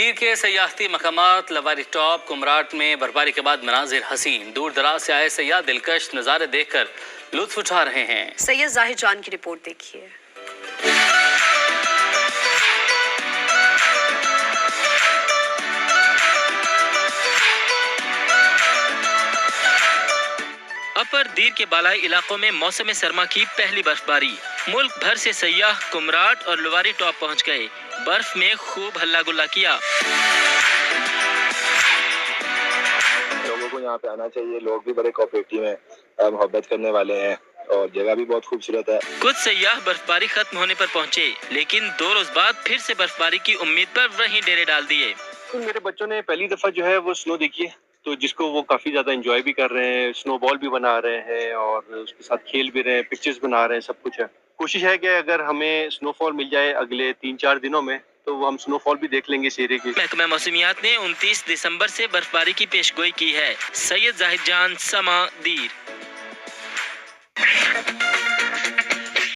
दीर के सयाहती मकामात लवारी टॉप कुमराट में बर्फबारी के बाद मनाजिर हसीन। दूर दराज से आए सयाह दिलकश नज़ारे देखकर लुत्फ उठा रहे हैं। सैयद जाहिद जान की रिपोर्ट देखिए। अपर दीर के बालाई इलाकों में मौसम सरमा की पहली बर्फबारी। मुल्क भर से सयाह कुमराट और लवारी टॉप पहुंच गए। बर्फ में खूब हल्ला गुल्ला किया। लोगों को यहाँ पे आना चाहिए। लोग भी बड़े कोऑपरेटिव हैं, मोहब्बत करने वाले हैं और जगह भी बहुत खूबसूरत है। कुछ सयाह बर्फबारी खत्म होने पर पहुंचे, लेकिन 2 रोज बाद फिर से बर्फबारी की उम्मीद पर वहीं डेरे डाल दिए। मेरे बच्चों ने पहली दफा जो है वो स्नो देखी है, तो जिसको वो काफी ज्यादा एंजॉय भी कर रहे हैं। स्नोबॉल भी बना रहे हैं और उसके साथ खेल भी रहे हैं, पिक्चर्स बना रहे हैं, सब कुछ है। कोशिश है कि अगर हमें स्नोफॉल मिल जाए अगले 3-4 दिनों में, तो वो हम स्नोफॉल भी देख लेंगे इस एरिया की। महकमा मौसमियात ने 29 दिसंबर से बर्फबारी की पेशगोई की है। सैयद जाहिद जान, समा, दीर।